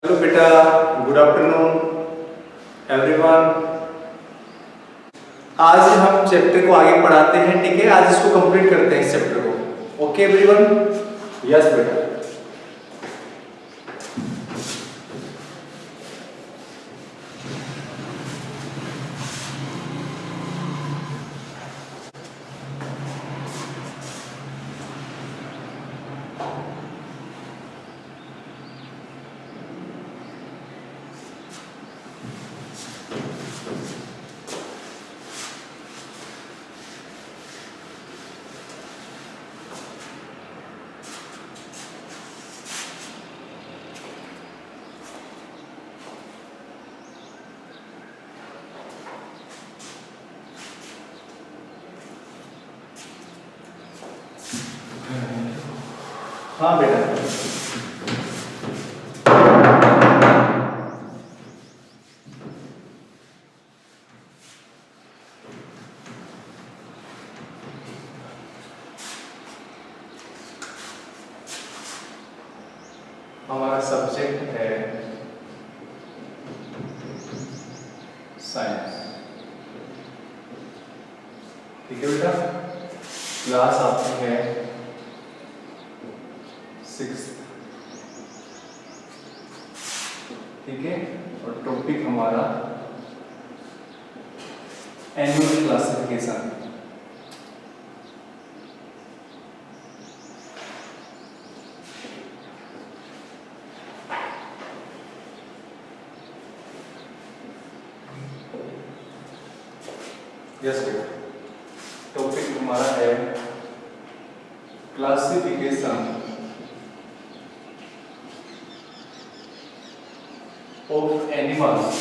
Hello बेटा, good afternoon everyone. आज हम चैप्टर को आगे पढ़ाते हैं, ठीक है। आज इसको कंप्लीट करते हैं इस चैप्टर को। Okay everyone? यस बेटा। हाँ बेटा, हमारा सब्जेक्ट है साइंस, ठीक है बेटा। क्लास आपकी है 6, ठीक है। और टॉपिक हमारा एनुअल क्लासिफिकेशन। यस बेटा, टॉपिक हमारा है classification of animals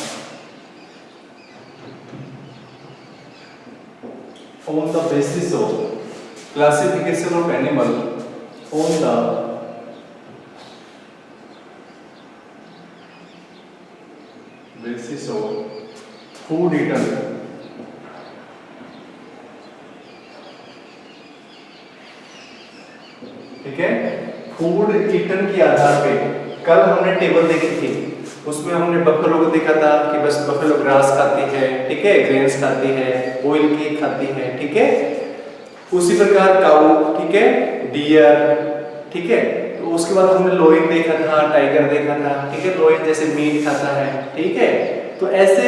on the basis of classification of animal on the basis of food eaten, ठीक है। फूड ईटन के आधार पे कल हमने टेबल देखी थी, उसमें हमने बफेलो को देखा था कि बस बफेलो ग्रास खाती है, ठीक है, ग्रेन्स खाती है, ऑयल केक खाती है, ठीक है। उसी प्रकार काऊ, ठीक है, डियर, ठीक है। तो उसके बाद हमने लोइन देखा था, टाइगर देखा था, ठीक है। लोइन जैसे मीट खाता है, ठीक है। तो ऐसे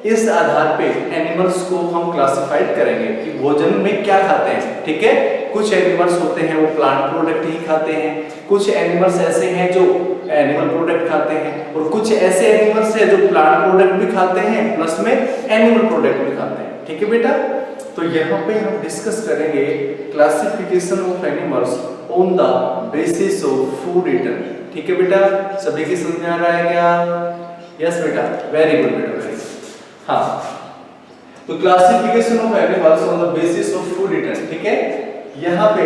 इस आधार पे एनिमल्स को हम क्लासिफाइड करेंगे कि भोजन में क्या खाते हैं, ठीक है। कुछ एनिमल्स होते हैं वो प्लांट प्रोडक्ट ही खाते हैं, कुछ एनिमल्स ऐसे हैं जो एनिमल प्रोडक्ट खाते हैं, और कुछ ऐसे एनिमल्स हैं जो प्लांट प्रोडक्ट भी खाते हैं प्लस में एनिमल प्रोडक्ट भी खाते हैं, ठीक है बेटा। तो यहाँ पे हम डिस्कस करेंगे classification of animals on the basis of food eaten, ठीक है बेटा। सभी की समझ में आ रहा है क्या? यस बेटा, वेरी गुड बेटा, वेरी गुड। हाँ, तो classification of animals on the basis of food eaten, ठीक है। यहाँ पे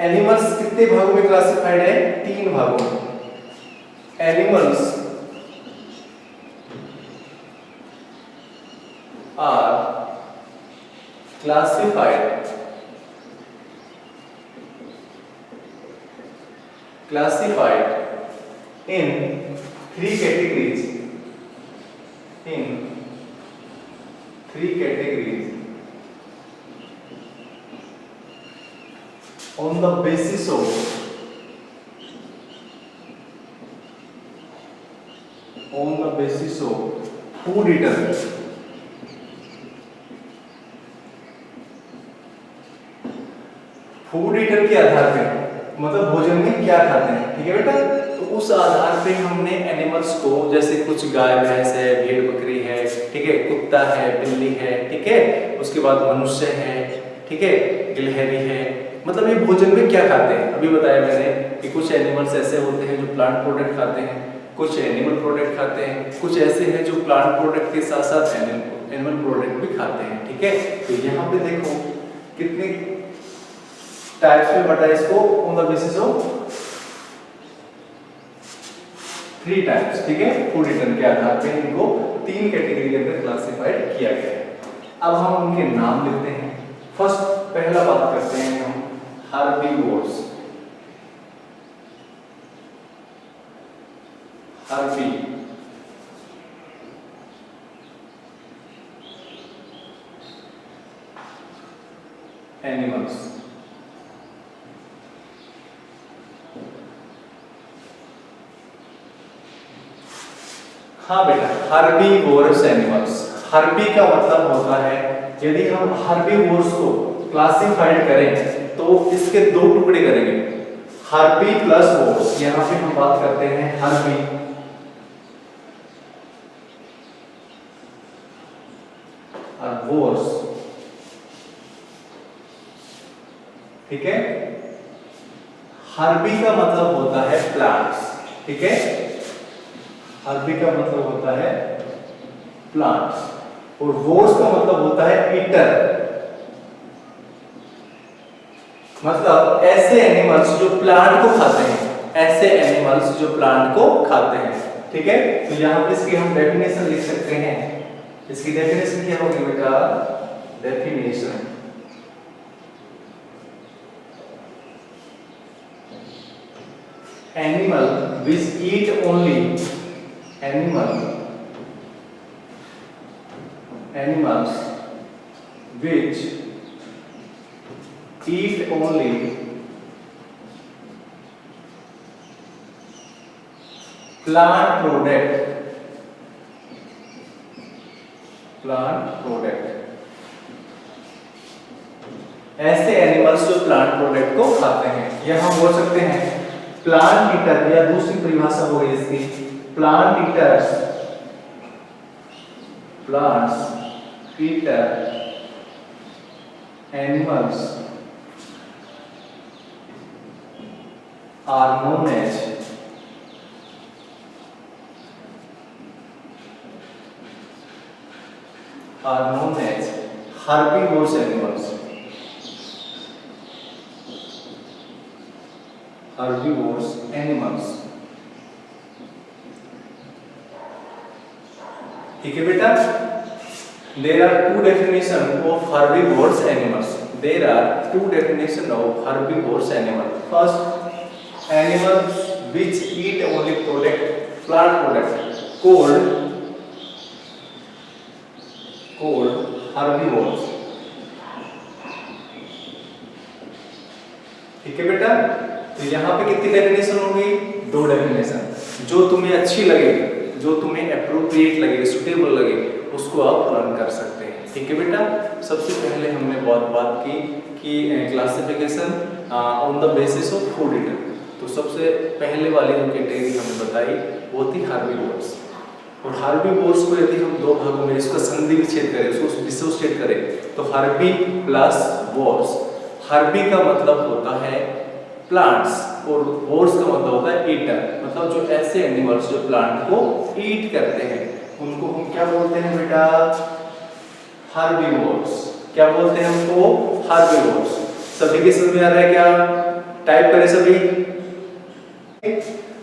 एनिमल्स कितने भागों में क्लासिफाइड है? 3 भागों में। Animals are classified in 3 categories, on the basis of food eaten, food eater के आधार पे, मतलब भोजन में क्या खाते हैं, ठीक है बेटा। तो उस आधार पे हमने एनिमल्स को, जैसे कुछ गाय भैंस है, भेड़ बकरी है, ठीक है, कुत्ता है, बिल्ली है, ठीक है, उसके बाद मनुष्य है, ठीक है, गिलहरी है, मतलब ये भोजन में क्या खाते हैं। अभी बताया मैंने कि कुछ एनिमल्स ऐसे होते हैं जो प्लांट प्रोडक्ट खाते हैं, कुछ एनिमल प्रोडक्ट खाते हैं, कुछ ऐसे हैं जो प्लांट प्रोडक्ट के साथ साथ एनिमल प्रोडक्ट भी खाते हैं, ठीक है। तो यहाँ पे देखो कितने टाइप्स में बटा इसको, on the basis of 3 types, ठीक है। फूड ईटन के आधार पे इनको 3 कैटेगरी के अंदर क्लासिफाइड किया गया है। अब हम उनके नाम लेते हैं। फर्स्ट, पहला बात करते हैं हम हर्बीवोर्स। Harpy, animals. हाँ बेटा, हर्बीवोरस एनिमल्स। हर्बी का मतलब होता है, यदि हम हर्बीवोरस को क्लासिफाइड करें तो इसके दो टुकड़े करेंगे, हर्बी प्लस वोर्स। यहां पे हम बात करते हैं हर्बी और वोर्स, ठीक है। हर्बी का मतलब होता है प्लांट्स, ठीक है। हर्बी का मतलब होता है प्लांट्स और वोर्स का मतलब होता है ईटर, मतलब ऐसे एनिमल्स जो प्लांट को खाते हैं, ऐसे एनिमल्स जो प्लांट को खाते हैं, ठीक है। तो यहां पे इसकी हम डेफिनेशन लिख सकते हैं। इसकी डेफिनेशन क्या होगी बेटा? Definition animal which eat only, animals which eat only plant product, ऐसे एनिमल्स जो प्लांट प्रोडक्ट को खाते हैं, या हम बोल सकते हैं प्लांट ईटर, या दूसरी परिभाषा हो गई इसकी plant eaters, plants eater animals are known as herbivores animals, ठीक है बेटा। There are two definitions of herbivores animals. First, animals which eat only plant product, called herbivores. ठीक है बेटा। तो यहाँ पे कितनी डेफिनेशन होगी? दो डेफिनेशन। जो तुम्हें अच्छी लगे, जो तुम्हें एप्रोप्रिएट लगे, सुटेबल लगे, उसको आप लर्न कर सकते हैं, ठीक है बेटा। सबसे पहले हमने बहुत बात की कि classification on the basis of food eater. तो सबसे पहले वाली जो कैटेगरी हमने बताई वो थी हार्बीवोर्स। और हार्बीवोर्स को यदि हम दो भागों में इसका संधि विच्छेद करें, उसको डिसोसिएट करें, तो हार्बी प्लस वोर्स। हार्बी का मतलब होता है प्लांट्स और वोर्स का मतलब होता है ईटर, मतलब जो ऐसे एनिमल्स जो प्लांट को ईट करते हैं उनको हम क्या बोलते हैं बेटा? हार्बीवोर्स। क्या बोलते हैं उनको? हार्बीवोर्स। सभी के समझ में आ रहा है क्या? टाइप करें सभी।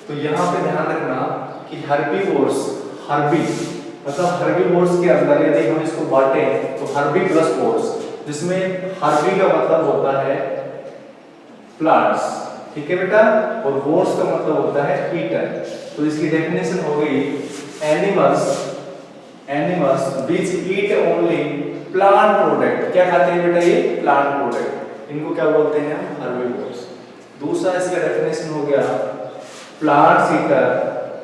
तो यहाँ पे ध्यान रखना कि हार्बीवोर्स, हार्बी मतलब हार्बीवोर्स के अंदर यदि हम इसको बांटें तो हार्बी प्लस वोर्स, जिसमें हार्बी का मतलब होता है प्लांट्स, ठीक है बेटा, और वोर्स का मतलब होता है ईटर। तो इसकी डेफिनेशन हो गई animals which eat only plant product। क्या खाते हैं बेटा? ये प्लांट प्रोडक्ट, इनको क्या बोलते हैं? हर्बीवोर्स। दूसरा इसका डेफिनेशन हो गया plants eater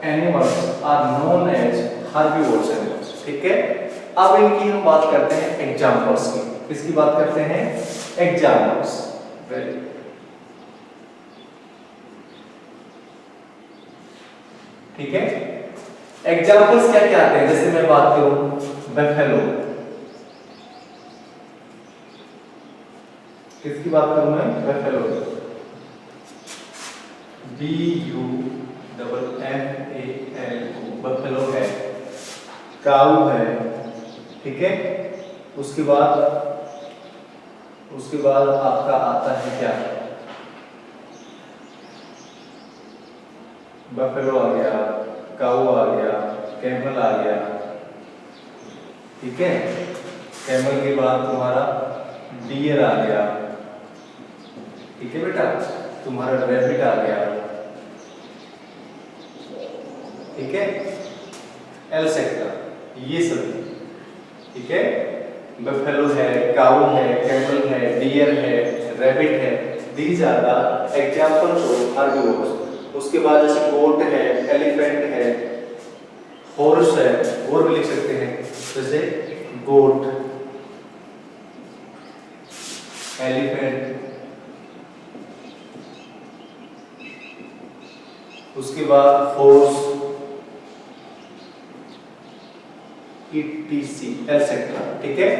animals are known as herbivores animals, ठीक है। अब इनकी हम बात करते हैं एग्जांपल्स की। किसकी बात करते हैं? एग्जांपल्स। ठीक है। एग्जांपल्स क्या क्या आते हैं? जैसे मैं बात करूं बफेलो, किसकी बात करूं मैं? बफेलो, BUFFALO, बफेलो है, काऊ है, ठीक है। उसके बाद आपका आता है क्या? बफेलो आ गया, काऊ आ गया, कैमल आ गया, ठीक है। कैमल के बाद तुम्हारा डियर आ गया, ठीक है बेटा। तुम्हारा रैबिट आ गया, ठीक है, एल सेक्टर ये सभी, ठीक है। बफेलो है, काऊ है, कैमल है, डियर है, रैबिट है, these are the examples of herbivores. उसके बाद जैसे गोट है, एलिफेंट है, हॉर्स है, और भी लिख सकते हैं जैसे गोट, एलिफेंट, उसके बाद हॉर्स, etc etc, ठीक है।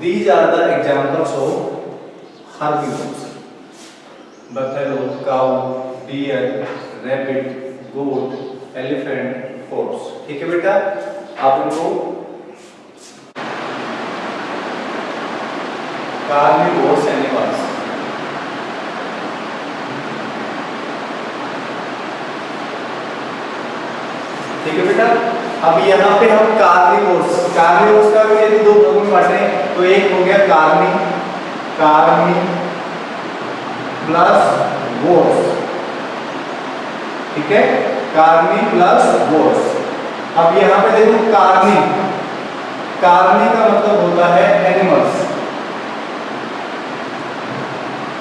These are the examples of herbivores: buffalo, cow, deer, rabbit, goat, elephant, horse, ठीक है बेटा। आप इनको carnivorous animals, ठीक है बेटा। अब यहाँ पे हम कार्निवोर्स का भी यदि दो भागों में बांटे तो एक हो गया कार्नी प्लस वोर्स, ठीक है, कार्नी प्लस वोर्स। अब यहाँ पे देखो कार्नी का मतलब होता है एनिमल्स,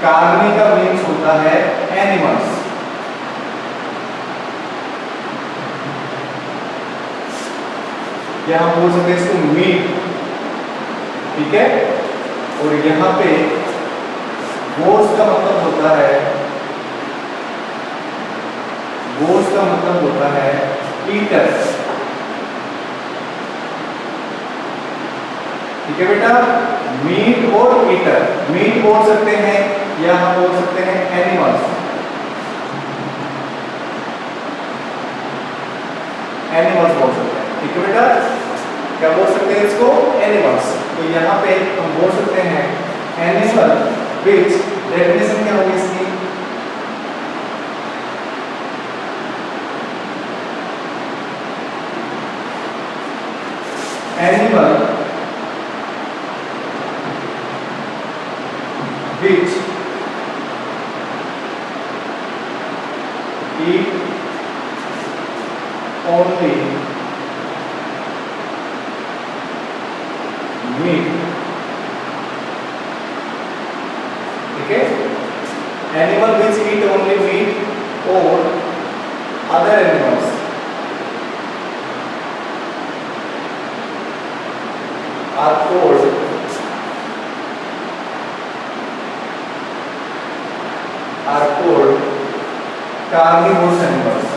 कार्नी का मीन्स होता है एनिमल्स। यहाँ बोल सकते हैं इसको मीट, ठीक है। और यहाँ पे वोर्स का मतलब होता है ईटर, ठीक है बेटा। मीट और ईटर, मीट बोल सकते हैं या हम बोल सकते हैं एनिमल्स, बोल सकते हैं, ठीक है बेटा। क्या बोल सकते हैं इसको? एनिमल्स। तो यहाँ पे हम बोल सकते हैं एनिमल विच, डेफिनेशन क्या होगी इसकी? Animal which eat only meat, ठीक है। Animal which eat only meat or other animals are called carnivorous animals।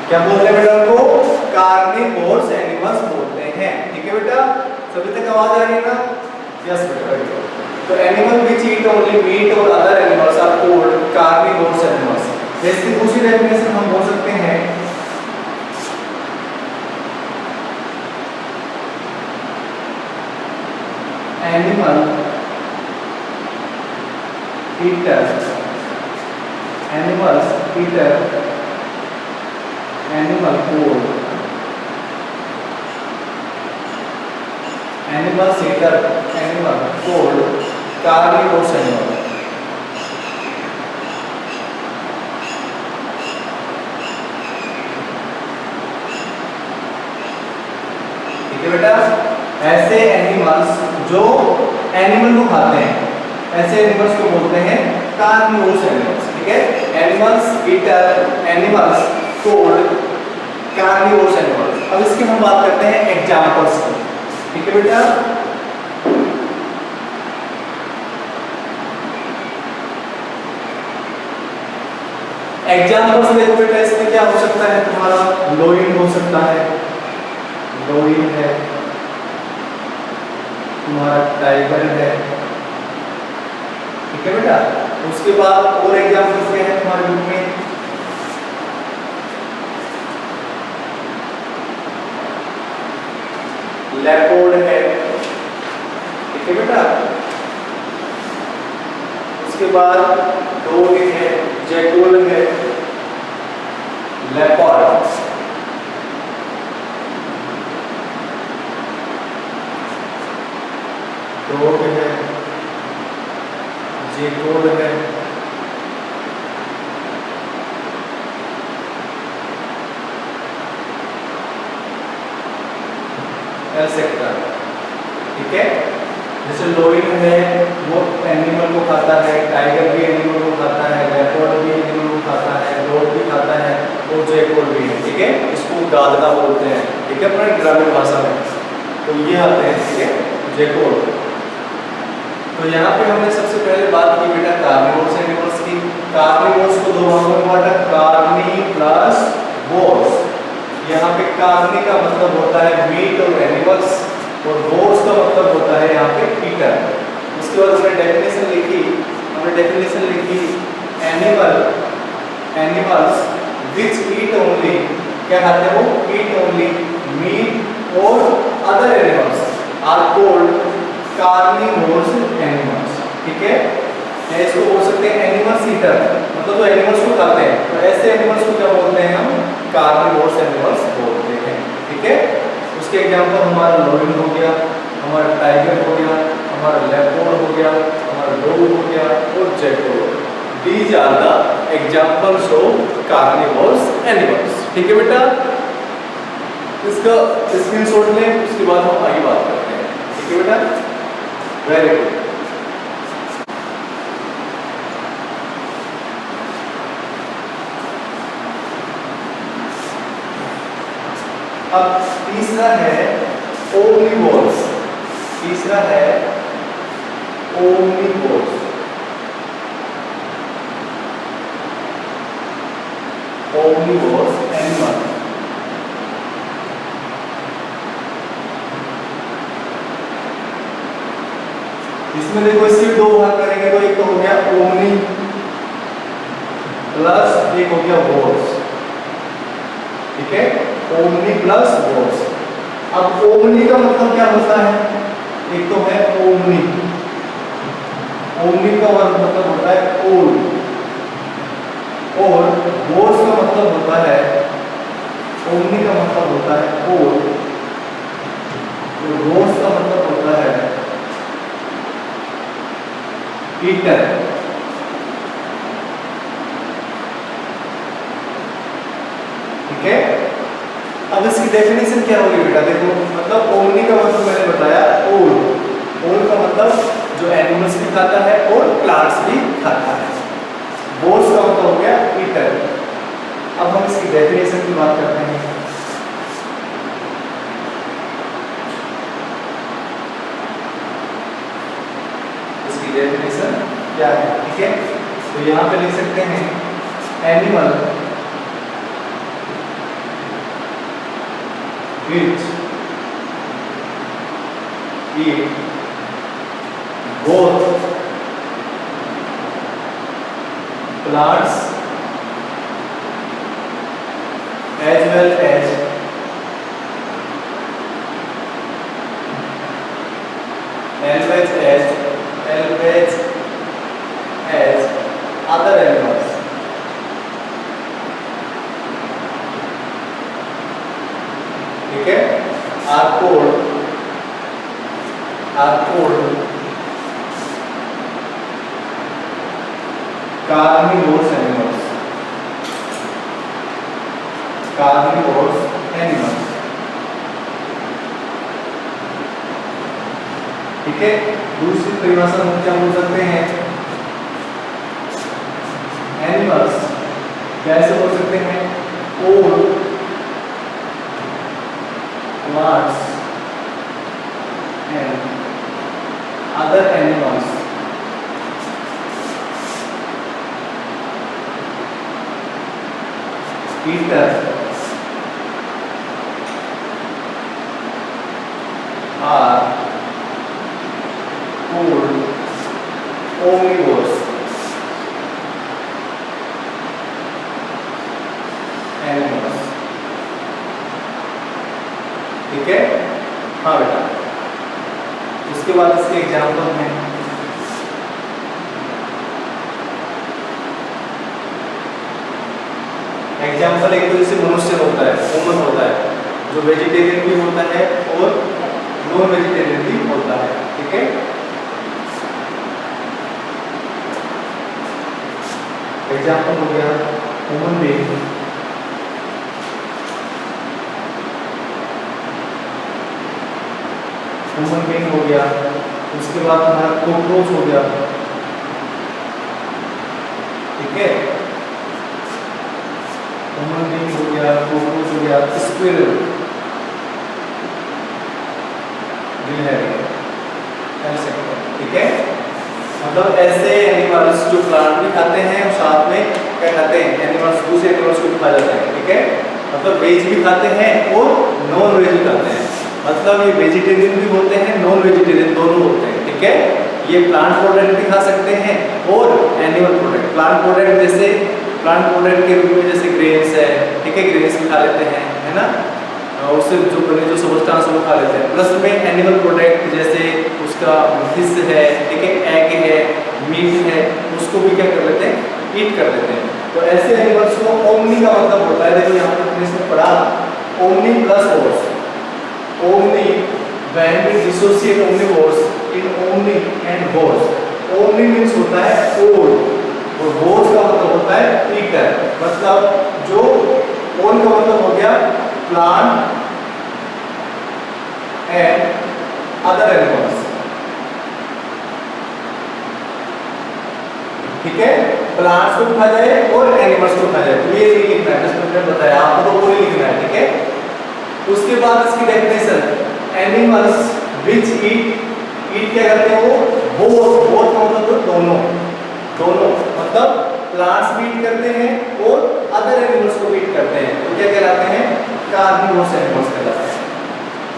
क्या बोलते हैं बेटा उनको? कार्निवोरस एनिमल्स बोलते हैं, ठीक है बेटा। सभी तक आवाज आ रही है ना? यस बेटा। तो animal which eat only meat और other animals are called carnivorous animals. जैसे दूसरी डेफिनेशन हम बोल सकते हैं animal eater, animals eater, animal food, animals eater, animal food, carnivorous animal. ठीक है बेटा। ऐसे एनिमल्स जो एनिमल को खाते हैं, ऐसे एनिमल्स को बोलते हैं कार्निवोरस एनिमल्स, ठीक है। Animals eater, animals food, carnivorous animals. अब इसकी हम बात करते हैं एग्जांपल्स की, ठीक है बेटा। एग्जांपल्स देखो बेटा, इसमें क्या हो सकता है तुम्हारा? लोइन हो सकता है, लोइन है तुम्हारा, टाइगर है, ठीक है बेटा। उसके बाद और एग्जांपल्स क्या है तुम्हारे बुक में? लेपर्ड है, ठीक है बेटा। उसके बाद डॉग है, जैगुअर है, लेपर्ड, डॉग है, जे कोड है, एल सेक्टर, ठीक है। जैसे लोइन है वो एनिमल को खाता है, टाइगर भी एनिमल को खाता है, लेपर्ड भी एनिमल को खाता है, डॉग भी खाता है, और जैकोड भी है, ठीक है। इसको गादगा बोलते हैं, ठीक है, अपने ग्रामीण भाषा में। तो ये आते हैं, ठीक है, जैकोड। तो यहाँ पे हमने सबसे पहले बात की बेटा कार्निवोरस एनिमल्स की। कार्निवोरस को दो भागों में बांटा, कार्नी प्लस वोर्स। यहाँ पे कार्नी का मतलब होता है मीट और एनिमल्स, और वोर्स का मतलब होता है यहाँ पे ईटर। उसके बाद हमने डेफिनेशन लिखी एनिमल्स विच ईट ओनली, क्या खाते हैं वो, ईट ओनली मीट और other animals are called carnivorous animals, ठीक है। या इसको बोल सकते हैं एनिमल्स ईटर, मतलब तो एनिमल्स को खाते हैं। तो ऐसे एनिमल्स को क्या बोलते हैं हम, कार्निवोरस एनिमल्स बोलते हैं, ठीक है। उसके एग्जांपल हमारा लोइन हो गया, हमारा टाइगर हो गया, हमारा लेपर्ड हो गया, हमारा डॉग हो गया, और जैकोड। These are the examples of carnivorous animals, ठीक है बेटा। इसका स्क्रीनशॉट लें, उसके बाद हम आगे बात करते हैं, ठीक है बेटा। Very good. अब तीसरा है ओमनिवोर्स, तीसरा है ओमनिवोर्स। ओमनिवोर्स एनिमल, इसमें देखो इसके दो भाग करेंगे, तो एक तो हो गया ओमनी प्लस एक हो गया वोर्स, ठीक है, ओमनी प्लस वोर्स। अब ओमनी का मतलब क्या होता है, एक तो है ओमनी, ओमनी का मतलब होता है ओल, और वोर्स का मतलब होता है, ओमनी का मतलब होता है ओल, और वोर्स का मतलब होता है ईटर, ठीक है। अब इसकी डेफिनेशन क्या होगी बेटा, देखो मतलब ओमनी का मतलब मैंने बताया ओल, ओल का मतलब जो एनिमल्स भी खाता है और प्लांट्स भी खाता है। वोर्स का मतलब हो गया ईटर। अब हम इसकी डेफिनेशन की बात करते हैं। इसकी डेफिनेशन क्या है, ठीक है। तो यहाँ पे लिख सकते हैं animal which eat both plants as well as other animals, ठीक है, are called carnivorous animals, ठीक है। दूसरी परिभाषा हम क्या बोल सकते हैं, एनिमल्स कैसे बोल सकते हैं, all plants and other animals eater are called omnivores animals, ठीक है। हाँ बेटा, उसके बाद इसके एग्जाम्पल हैं, एग्जाम्पल एक तो जैसे मनुष्य होता है, ह्यूमन होता है, जो वेजिटेरियन भी होता है और नॉन वेजिटेरियन भी होता है, ठीक है। एग्जाम्पल हो गया ह्यूमन बीइंग, ह्यूमन बीइंग हो गया। उसके बाद हमारा कॉकरोच हो गया, ठीक है, ह्यूमन बीइंग हो गया, कॉकरोच हो गया, स्क्विरल भी है, ठीक है। मतलब ऐसे एनिमल्स जो प्लांट भी खाते हैं और साथ में क्या खाते हैं, एनिमल्स, दूसरे एनिमल्स को भी खा जाते हैं, ठीक है। मतलब वेज भी खाते हैं और नॉन वेज भी खाते हैं, मतलब ये वेजिटेरियन भी होते हैं, नॉन वेजिटेरियन दोनों होते हैं, ठीक है। ये प्लांट प्रोडक्ट भी खा सकते हैं और एनिमल प्रोडक्ट। प्लांट प्रोडक्ट जैसे प्लांट प्रोडक्ट के रूप में जैसे ग्रेन्स है, ठीक है, ग्रेन्स भी खा लेते हैं, है ना, उससे जो बने जो सब्सटेंस वो खा लेते हैं। प्लस में एनिमल प्रोडक्ट जैसे उसका फिश है, ठीक है, एग है, मीट है, उसको भी क्या कर लेते हैं, ईट कर लेते हैं। तो ऐसे एनिमल्स को ओमनी का मतलब होता है, देखो यहाँ पे हमने इसमें पढ़ा omni plus ores, omni when we dissociate omnivores in omni and vores. Omni means होता है ओल और वोर्स का मतलब होता है ईटर। मतलब जो ओल का मतलब हो गया प्लांट एंड अदर एनिमल्स, ठीक है, प्लांट्स को खा जाए और एनिमल्स को खा जाए। तो ये नहीं लिखना है, जिसमें मैंने बताया आपको तो पूरी लिखना है, ठीक है। उसके बाद इसकी डेफिनेशन, एनिमल्स विच ईट क्या करते हैं वो बोथ, बोथ का मतलब दोनों, दोनों मतलब प्लांट्स भी ईट करते हैं और अदर एनिमल्स को भी ईट करते हैं, तो क्या कहलाते हैं, कार्निवोरस एनिमल्स कहलाते हैं।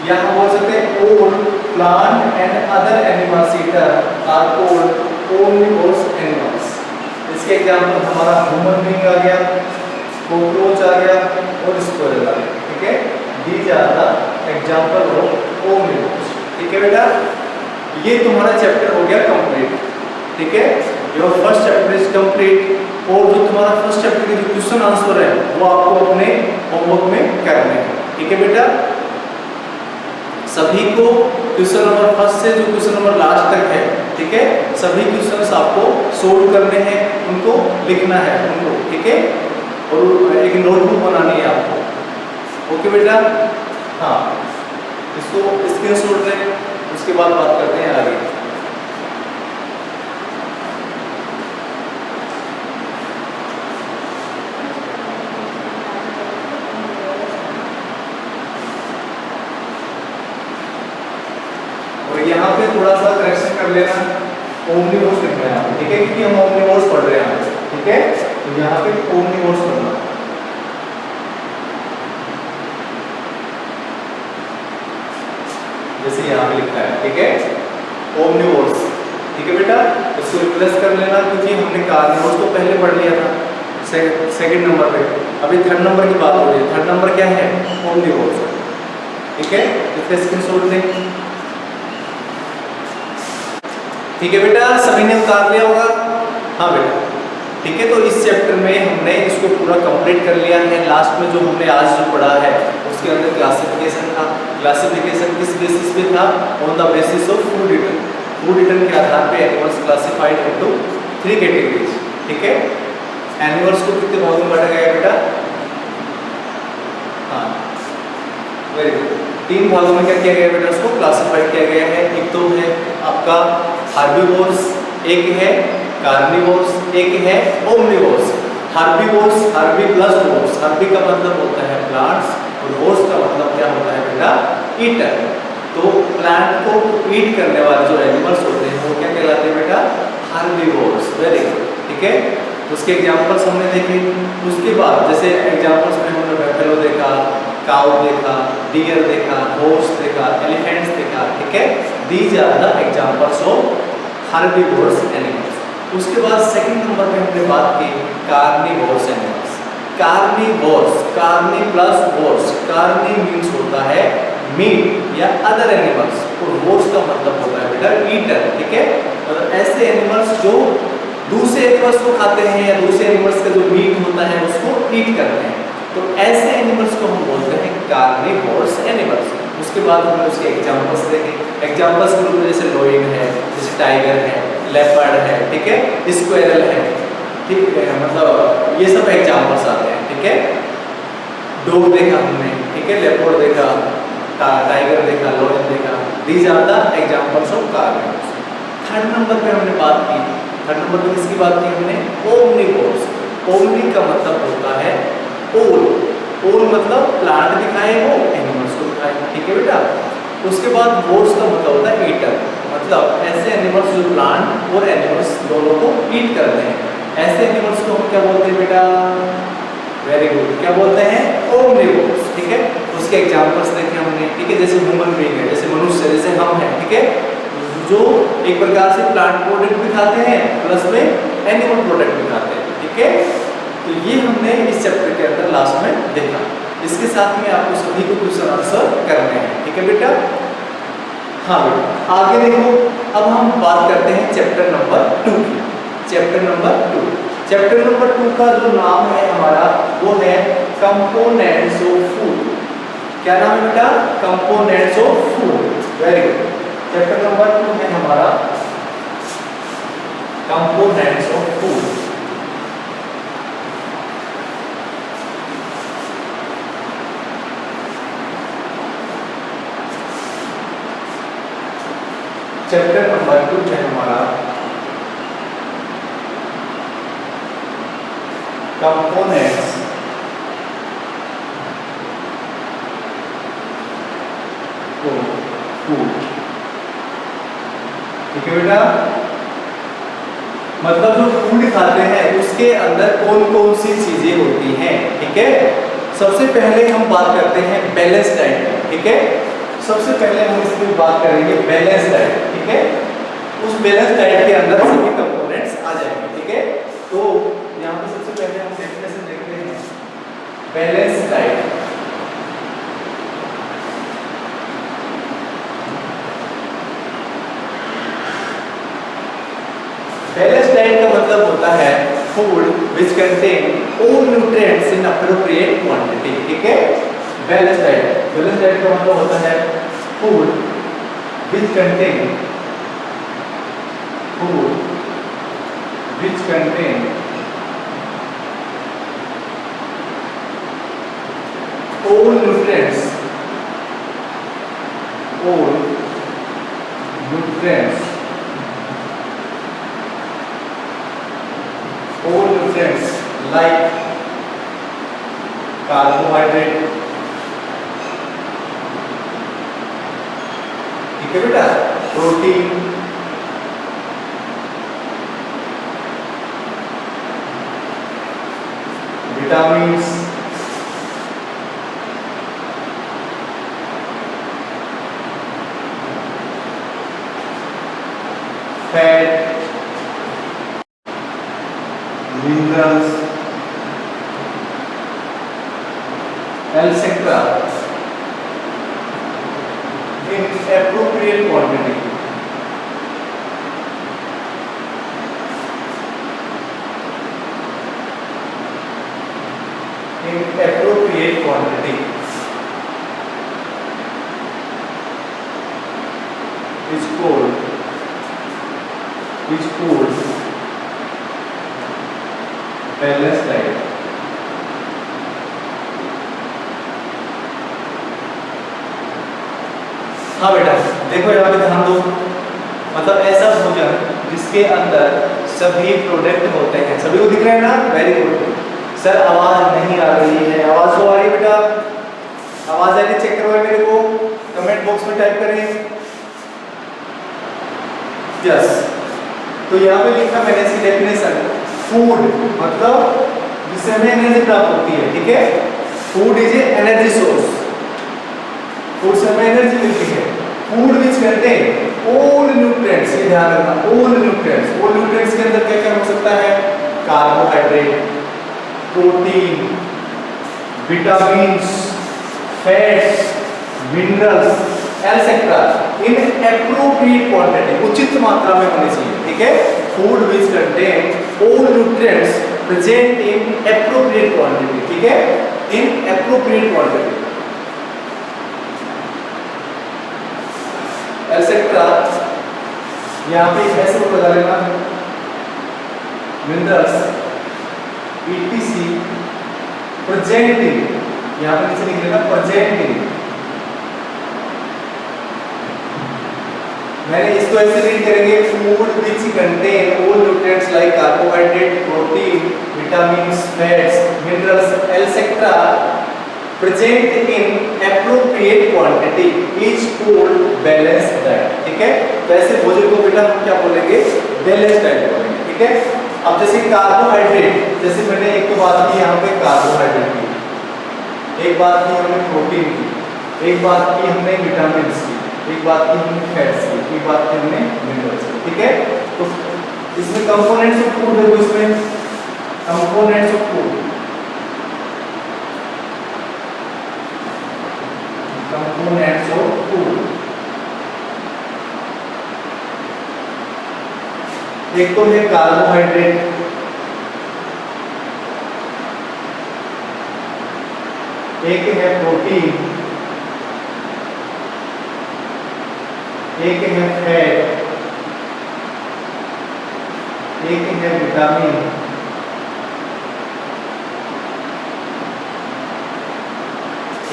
या हम बोल सकते हैं all plant and other animals eater are called omnivorous animals. इसके एग्जांपल हमारा ह्यूमन बीइंग आ गया, कॉकरोच आ गया और स्क्विरल आ गया, ठीक है। These are the example of omnivorous, ठीक है बेटा। ये तुम्हारा चैप्टर हो गया कंप्लीट, ठीक है। Your first chapter is complete और जो तुम्हारा फर्स्ट चैप्टर के जो क्वेश्चन आंसर है वो आपको अपने होमवर्क में करने हैं, ठीक है बेटा। सभी को क्वेश्चन नंबर फर्स्ट से जो क्वेश्चन नंबर लास्ट तक है, ठीक है, सभी क्वेश्चंस आपको सोल्व करने हैं, उनको लिखना है उनको, ठीक है, और एक नोटबुक बनानी है आपको, ओके बेटा। हाँ, इसको स्क्रीनशॉट लें, उसके बाद बात करते हैं आगे। यहाँ पे थोड़ा सा करेक्शन कर लेना, ओमनिवोर्स लिखना है यहाँ पे, ठीक है, क्योंकि हम ओमनिवोर्स पढ़ रहे हैं, ठीक है। तो यहाँ पे ओमनिवोर्स पढ़ना, जैसे यहाँ पे लिखा है, ठीक है, ओमनिवोर्स, ठीक है बेटा। इसको रिप्लेस कर लेना, क्योंकि हमने कार्निवोर्स तो पहले पढ़ लिया था सेकंड नंबर पे, अभी थर्ड नंबर की बात हो रही है। थर्ड नंबर क्या है, ओमनिवोर्स, ठीक है। इसका स्क्रीनशॉट लें, ठीक है बेटा, सभी ने उतार लिया होगा, हाँ बेटा, ठीक है। तो इस चैप्टर में हमने इसको पूरा कंप्लीट कर लिया है। लास्ट में जो हमने आज जो पढ़ा है उसके अंदर क्लासिफिकेशन था। क्लासिफिकेशन किस बेसिस पे था, on the basis of food return. Food return के आधार पे एनिमल्स क्लासिफाइड इनटू 3 कैटेगरीज, ठीक है। एनिमल्स को कितने भागों में बांटा गया है बेटा, हाँ वेरी गुड, 3 भागों में क्या किया गया बेटा, उसको क्लासिफाइड किया गया है। एक तो है आपका हार्बीवोर्स, एक है कार्निवोर्स, एक है omnivores. Herbivores, Harvey plus verse, Harvey का मतलब होता है प्लांट्स और वोर्स का मतलब क्या होता है बेटा, ईटर। तो प्लांट को ईट करने वाले जो एनिमल्स होते हैं वो क्या कहलाते हैं बेटा, हार्बीवोर्स, वेरी गुड, ठीक है। उसके एग्जांपल्स हमने देखे। उसके बाद जैसे एग्जांपल्स में हमने बैफेलो देखा, काउ देखा, डियर देखा, हॉर्स देखा, एलिफेंट्स देखा, ठीक है। These are the examples of herbivores animals. उसके बाद सेकंड नंबर पे हमने बात की carnivores animals. Carnivores, carni plus vores, carni means होता है मीट या अदर एनिमल्स और वोर्स का मतलब होता है बेटा ईटर, ठीक है। और ऐसे एनिमल्स जो दूसरे एनिमल्स को खाते हैं या दूसरे एनिमल्स का जो मीट होता है उसको ईट करते हैं, तो ऐसे एनिमल्स को हम बोलते हैं कार्निवोर्स एनिमल्स। उसके बाद हमने उसके एग्जांपल्स देखे। एग्जांपल्स में जैसे लोइन है, जैसे टाइगर है, लेपर्ड है, ठीक है, स्क्वेरल है, ठीक है, मतलब ये सब एग्जाम्पल्स आते हैं, ठीक है। डॉग देखा हमने, ठीक है, लेपर्ड देखा, टाइगर देखा, लायन देखा, these are the examples of carnivores. Third number पे हमने बात की, थर्ड नंबर पे किसकी बात की हमने? ओमनिवोर्स। ओमनी का मतलब होता है ऑल, ऑल मतलब प्लांट दिखाए वो एनिमल्स को दिखाए, ठीक है बेटा। उसके बाद वोर्स का मतलब होता है ईटर, मतलब ऐसे एनिमल्स जो प्लांट और एनिमल्स दोनों को ईट करते हैं, ऐसे एनिमल्स को हम क्या बोलते हैं बेटा? वेरी गुड, क्या बोलते हैं? ओमनिवोर्स, ठीक है। उसके एग्जांपल्स देखे हमने, ठीक है, जैसे ह्यूमन बीइंग है, जैसे मनुष्य, जैसे हम हैं, ठीक है, जो एक प्रकार से प्लांट प्रोडक्ट भी खाते हैं प्लस में एनिमल प्रोडक्ट भी खाते हैं, ठीक है। तो ये हमने इस चैप्टर के अंदर लास्ट में देखा। इसके साथ में आपको सभी को क्वेश्चन आंसर करने हैं, ठीक है बेटा। हाँ बेटा, आगे देखो, अब हम बात करते हैं चैप्टर नंबर 2 की। चैप्टर नंबर 2, चैप्टर नंबर 2 का जो नाम है हमारा वो है कंपोनेंट्स ऑफ फूड। क्या नाम है बेटा? Components of food. Very good. Chapter number 2 है हमारा components of food. Chapter number 2 है हमारा कंपोनेंट्स ऑफ फूड, ठीक है बेटा। मतलब जो फूड खाते हैं उसके अंदर कौन कौन सी चीजें होती हैं, ठीक है। सबसे पहले हम बात करते हैं बैलेंस डाइट, ठीक है। सबसे पहले हम इसमें बात करेंगे बैलेंस डाइट, ठीक है। उस बैलेंस डाइट के अंदर सभी कंपोनेंट्स आ जाएंगे, ठीक है। तो यहाँ पे सबसे पहले हम डेफिनेशन देखते हैं बैलेंस डाइट। बैलेंस डाइट का मतलब होता है food which contain all nutrients in appropriate quantity, ठीक है। बैलेंस डाइट, बैलेंस डाइट का मतलब होता है food which contain all nutrients like carbohydrate, ठीक है बेटा, protein, vitamins, fat, minerals, etc. in appropriate quantity. In appropriate quantity is called balanced diet. हाँ बेटा, देखो यहाँ पे ध्यान दो, मतलब ऐसा भोजन जिसके अंदर सभी प्रोडक्ट होते हैं। सभी को दिख रहे हैं ना? Very good. सर आवाज नहीं आ रही है, आवाज तो आ रही है बेटा? आवाज आ रही है? चेक करवाए मेरे को, कमेंट बॉक्स में टाइप करें यस। तो यहाँ पे लिखा मैंने इसकी डेफिनेशन, फूड मतलब जिससे हमें एनर्जी प्राप्त होती है, ठीक है। Food is a energy source, food से हमें एनर्जी मिलती है। Food which contain all nutrients, ये ध्यान रखना, ऑल न्यूट्रिएंट्स। ऑल न्यूट्रिएंट्स के अंदर क्या क्या हो सकता है? Carbohydrate, protein, vitamins, fats, minerals etcetera इन एप्रोप्रिएट क्वांटिटी, उचित मात्रा में होनी चाहिए, ठीक है। Food which contain all nutrients present in appropriate quantity, ठीक है, इन एप्रोप्रिएट क्वांटिटी एटसेट्रा। यहाँ पे ऐसे लगा लेना, मिनरल्स ETC प्रेजेंट इन, यहाँ पर नीचे लिख लेना प्रेजेंट इन। मैंने इसको ऐसे रीड करेंगे, food which contain all nutrients like carbohydrate, protein, vitamins, fats, minerals etcetera present in appropriate quantity is called balanced diet. ठीक है, तो ऐसे भोजन को बेटा हम क्या बोलेंगे, बैलेंस्ड डाइट बोलेंगे। ठीक है, अब जैसे कार्बोहाइड्रेट, जैसे मैंने एक तो बात की यहाँ पे कार्बोहाइड्रेट की, एक बात की हमने प्रोटीन की, एक बात की हमने विटामिन्स की, एक बात की हमने फैट्स की, एक बात की हमने मिनरल्स की। ठीक है, तो इसमें कंपोनेंट्स ऑफ फूड देखो, इसमें components of food, components of food, एक तो है कार्बोहाइड्रेट, एक है प्रोटीन, एक है फैट, एक है विटामिन,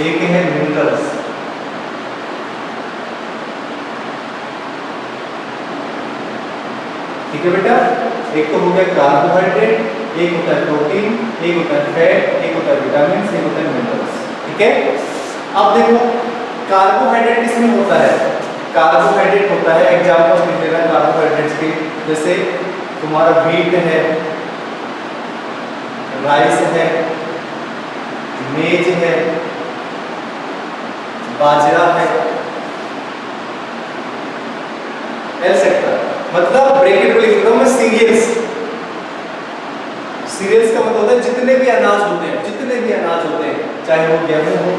एक है मिनरल्स। ठीक है बेटा, एक तो हो गया कार्बोहाइड्रेट, एक होता है प्रोटीन, एक होता है फैट, एक होता है विटामिन, एक होता है मिनरल्स। ठीक है, अब देखो कार्बोहाइड्रेट किसमें होता है, कार्बोहाइड्रेट होता है, एग्जांपल्स लिख लेना कार्बोहाइड्रेट्स के, जैसे तुम्हारा व्हीट है, राइस है, मेज है, बाजरा है, एटसेट्रा। मतलब ब्रैकेट में लिख रहा हूं मैं सीरियल्स। सीरियल्स का मतलब होता है जितने भी अनाज होते हैं, जितने भी अनाज होते हैं, चाहे वो गेहूं हो,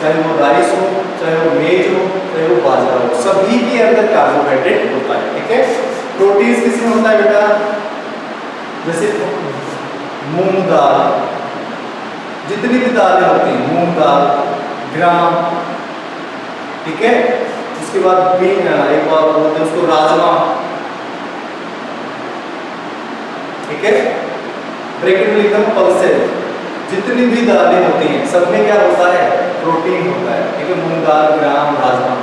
चाहे वो राइस हो, चाहे वो मेज हो, चाहे वो बाजरा हो, सभी के अंदर कार्बोहाइड्रेट होता है। ठीक है, प्रोटीन किसमें होता है बेटा, जैसे मूंग दाल, जितनी भी दालें होती हैं, मूंग दाल, ग्राम, ठीक है, उसके बाद एक बार बोलते हैं उसको राजमा। ठीक है, ब्रैकेट में लिखता हूं पल्सेस, जितनी भी दालें होती हैं सब में क्या होता है, प्रोटीन होता है। ठीक है, मूंग दाल, ग्राम, राजमा।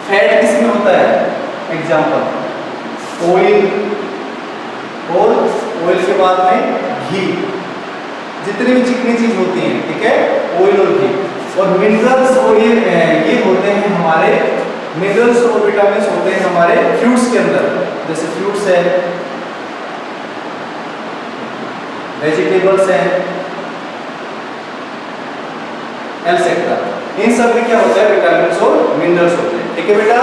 फैट किसमें होता है, एग्जांपल ऑयल, और ऑयल के बाद में घी, जितनी भी चिकनी चीज होती हैं, ठीक है, ऑयल और घी। और मिनरल्स और ये होते हैं हमारे, मिनरल्स और विटामिन होते हैं हमारे फ्रूट्स के अंदर, जैसे फ्रूट्स है, वेजिटेबल्स हैं, एटसेट्रा। इन सब में क्या होता है, विटामिन और मिनरल्स होते हैं। ठीक है बेटा,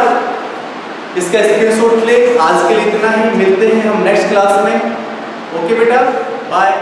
इसका स्क्रीनशॉट ले। आज के लिए इतना ही, मिलते हैं हम नेक्स्ट क्लास में। ओके बेटा, बाय।